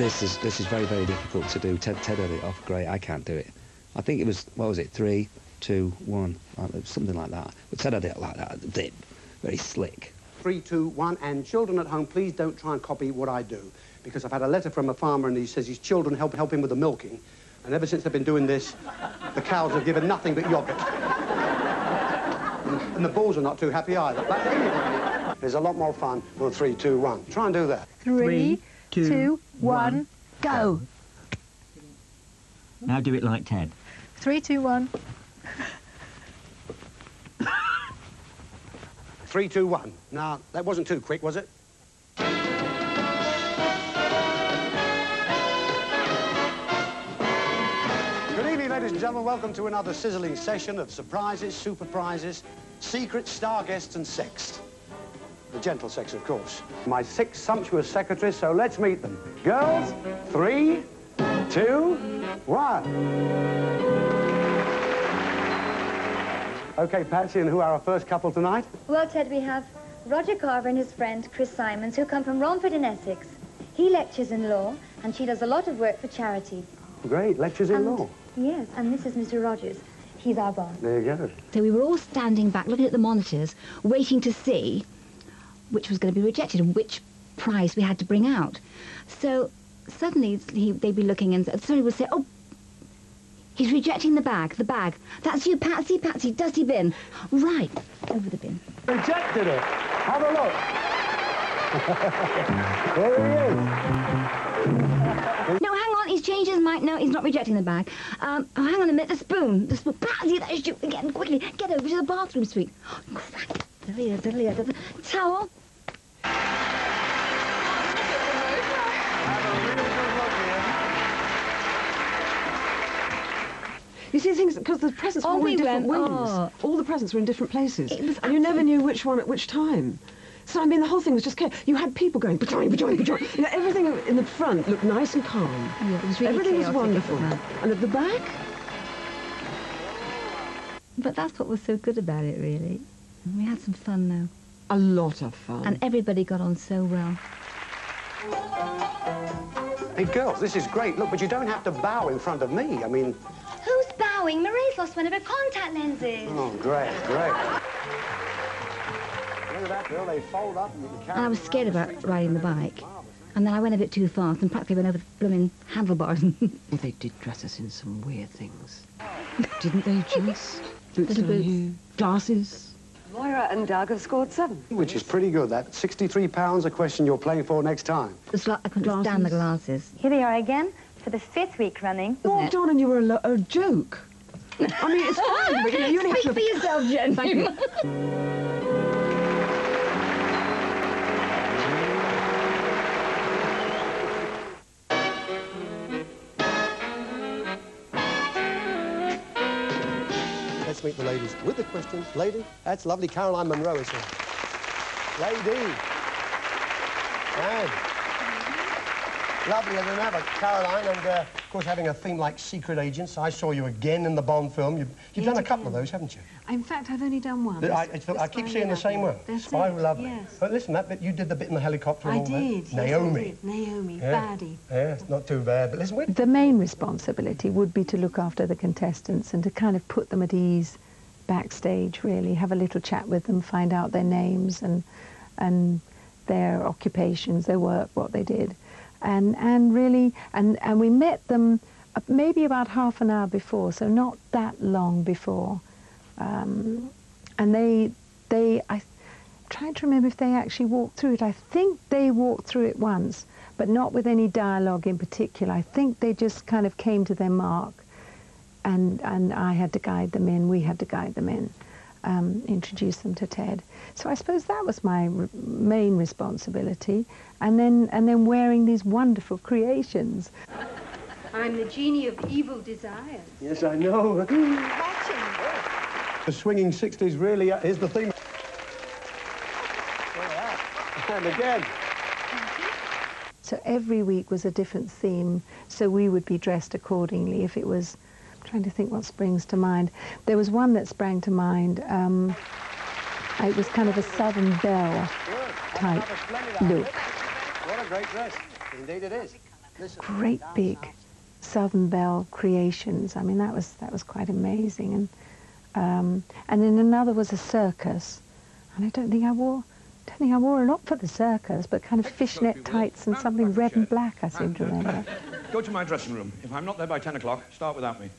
This is very, very difficult to do. Ted had it off great. I can't do it. I think it was, what was it, 3, 2, 1, something like that. But Ted had it like that, very slick. 3, 2, 1, and children at home, please don't try and copy what I do, because I've had a letter from a farmer and he says his children help him with the milking, and ever since they've been doing this, the cows have given nothing but yoghurt. And the bulls are not too happy either. But anyway, there's a lot more fun on 3, 2, 1. Try and do that. 3, 2, 1, go. Now do it like Ted. 3, 2, 1. 3, 2, 1. Now, that wasn't too quick, was it? Good evening, ladies and gentlemen. Welcome to another sizzling session of surprises, super prizes, secrets, star guests and sex. The gentle sex, of course. My 6 sumptuous secretaries, so let's meet them. Girls, 3, 2, 1. OK, Patsy, and who are our first couple tonight? Well, Ted, we have Roger Carver and his friend, Chris Simons, who come from Romford in Essex. He lectures in law, and she does a lot of work for charity. Great, lectures in law. Yes, and this is Mr. Rogers. He's our boss. There you go. So we were all standing back, looking at the monitors, waiting to see which was going to be rejected and which prize we had to bring out. So suddenly they'd be looking and somebody would say, oh, he's rejecting the bag. That's you, Patsy, dusty bin. Right, over the bin. Rejected it. Have a look. There he is. No, hang on, he's changed his mind. No, he's not rejecting the bag. Oh, hang on a minute, the spoon. Patsy, that is you again, quickly. Get over to the bathroom suite. Oh, crap. The towel. You see, things because the presents were all in different wings. Oh. All the presents were in different places, and you never knew which one at which time. So I mean, the whole thing was just chaos. You had people going, ba-joing. You know, everything in the front looked nice and calm. Yeah, it was really everything was wonderful. And at the back. But that's what was so good about it, really. We had some fun, though. A lot of fun. And everybody got on so well. Hey, girls, this is great. Look, but you don't have to bow in front of me. I mean... Who's bowing? Marie's lost one of her contact lenses. Oh, great. Look at that, girl. They fold up and you can carry. And I was scared about riding the bike. And then I went a bit too fast and practically went over the blooming handlebars. They did dress us in some weird things. Didn't they, Joyce? Boots Little on boots. you. Glasses. Moira and Doug have scored 7. Which is pretty good. That £63 a question you're playing for next time. I couldn't stand the glasses. Here they are again for the 5th week running. Walked on and you were a joke. I mean, it's fine, but you only have to... Speak for yourself, Jen. Thank you. Let's meet the ladies with the questions. Lady, that's lovely. Caroline Munro is here. Lady. And lovely than ever, Caroline, and of course having a theme like Secret Agents. I saw you again in the Bond film. You've done a couple of those, haven't you? In fact, I've only done one. I keep seeing the same one. That's Oh, it, lovely. yes. But listen, that bit, you did the bit in the helicopter and I all did. that. Yes, Naomi. I did. Naomi, Yeah. baddie. Yeah, it's not too bad. But listen, The main responsibility would be to look after the contestants and to kind of put them at ease backstage, really, have a little chat with them, find out their names and their occupations, their work, what they did. And really, and we met them maybe about half an hour before, so not that long before. And I'm trying to remember if they actually walked through it. I think they walked through it once, but not with any dialogue in particular. I think they just kind of came to their mark, and I had to guide them in, we had to guide them in, introduce them to Ted. So I suppose that was my main responsibility, and then wearing these wonderful creations. I'm the genie of evil desires. Yes, I know. The swinging 60s really is the theme. And again. So every week was a different theme, so we would be dressed accordingly. If it was, I'm trying to think what springs to mind. There was one that sprang to mind. It was kind of a Southern Belle type look. What a great dress. Indeed it is. great big Southern Belle creations. I mean, that was quite amazing. And then another was a circus, and I don't think I wore a lot for the circus, but kind of fishnet tights and something red and black, I seem to remember. Go to my dressing room. If I'm not there by 10 o'clock, start without me.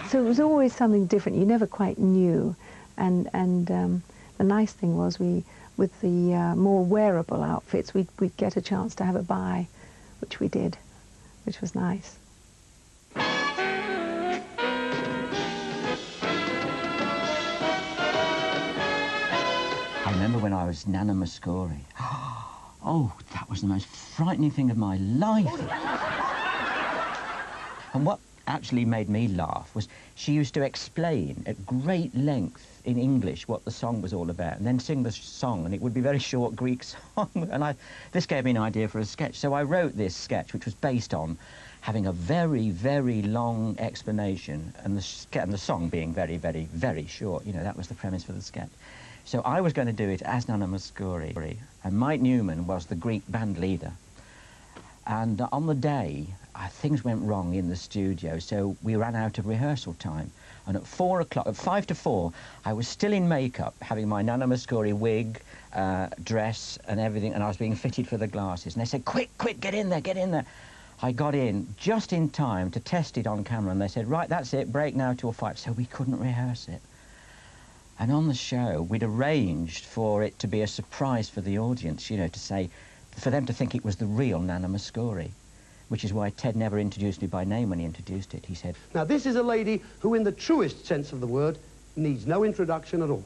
So it was always something different. You never quite knew. And the nice thing was with the more wearable outfits, we'd get a chance to have a buy, which we did, which was nice. I remember when I was Nana Muscori. Oh, that was the most frightening thing of my life. And what actually made me laugh was she used to explain at great length in English what the song was all about, and then sing the song, and it would be a very short Greek song. And this gave me an idea for a sketch. So I wrote this sketch, which was based on having a very, very long explanation, and the song being very, very, very short. You know, that was the premise for the sketch. So I was going to do it as Nana Muscori, and Mike Newman was the Greek band leader. And on the day, things went wrong in the studio, so we ran out of rehearsal time. And at 4 o'clock, at 5 to 4, I was still in makeup, having my Nana Muscori wig, dress, and everything, and I was being fitted for the glasses. And they said, quick, quick, get in there, get in there. I got in just in time to test it on camera, and they said, right, that's it, break now till 5. So we couldn't rehearse it. And on the show, we'd arranged for it to be a surprise for the audience, you know, to say, for them to think it was the real Nana Muscori, which is why Ted never introduced me by name when he introduced it. He said... Now, this is a lady who, in the truest sense of the word, needs no introduction at all.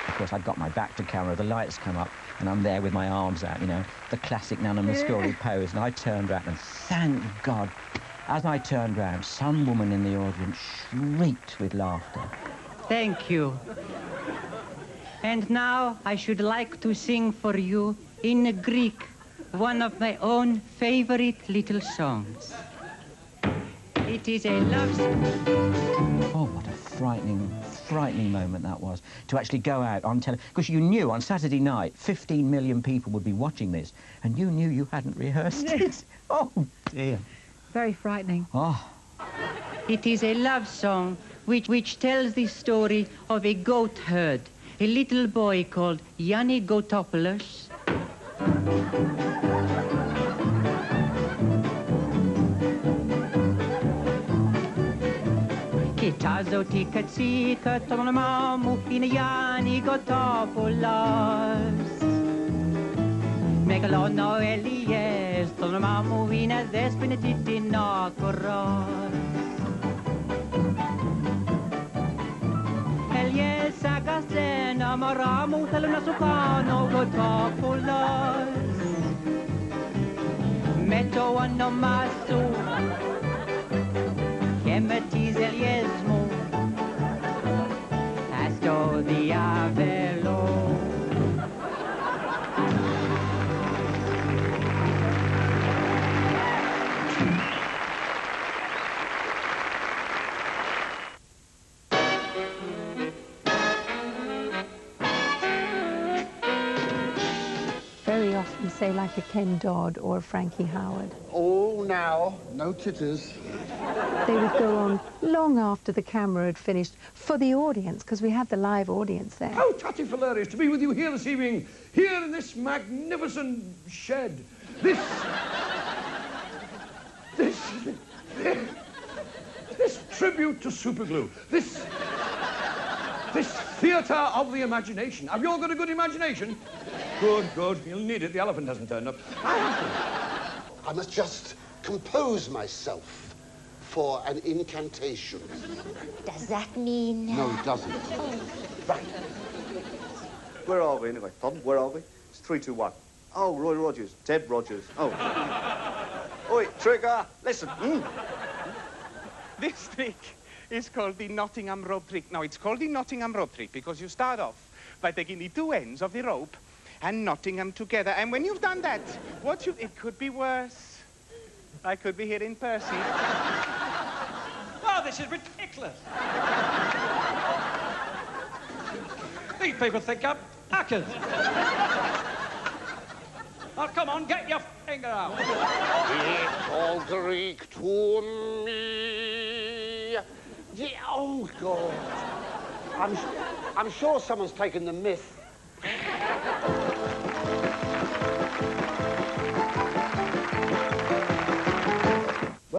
Of course, I'd got my back to camera, the lights come up, and I'm there with my arms out, you know, the classic Nana Muscori pose, and I turned around, and thank God, as I turned round, some woman in the audience shrieked with laughter. Thank you. And now I should like to sing for you in Greek one of my own favorite little songs. It is a love song. Oh, what a frightening moment that was, to actually go out on television. Because you knew on Saturday night 15 million people would be watching this, and you knew you hadn't rehearsed it. Oh, dear. Very frightening. Oh. It is a love song which tells the story of a goat herd, a little boy called Yanni Gotopoulos. Κοιτάζω τι κατσίκα, το όνομά μου είναι Γιάννη Gotopoulos. Μεγαλώνω Ελιές, το όνομά μου είναι Δέσποινα Τιτινόκορος. Ελιές αγασένα, μωρά μου, θέλω να σου κάνω Gotopoulos. Με το όνομά σου και με τις ελιές μου, στο διάβολο. Very often, say, like a Ken Dodd or a Frankie Howard. Oh, now, no titters. They would go on long after the camera had finished for the audience, because we had the live audience there. How tatty-hilarious to be with you here this evening, here in this magnificent shed. This tribute to Superglue. This theatre of the imagination. Have you all got a good imagination? Good, good. You'll need it. The elephant hasn't turned up. I must just compose myself for an incantation. Does that mean... No, it doesn't. Oh. Right. Where are we, anyway? Pardon? Where are we? It's 3, 2, 1. Oh, Roy Rogers. Ted Rogers. Oh. Oi, Trigger, listen. This trick is called the Nottingham rope trick. Now, it's called the Nottingham rope trick because you start off by taking the two ends of the rope and knotting them together. And when you've done that, it could be worse. I could be here in Percy. Wow, this is ridiculous. These people think I'm hackers. Oh, come on, get your finger out. It's all Greek to me. Yeah, oh, God. I'm sure someone's taken the myth.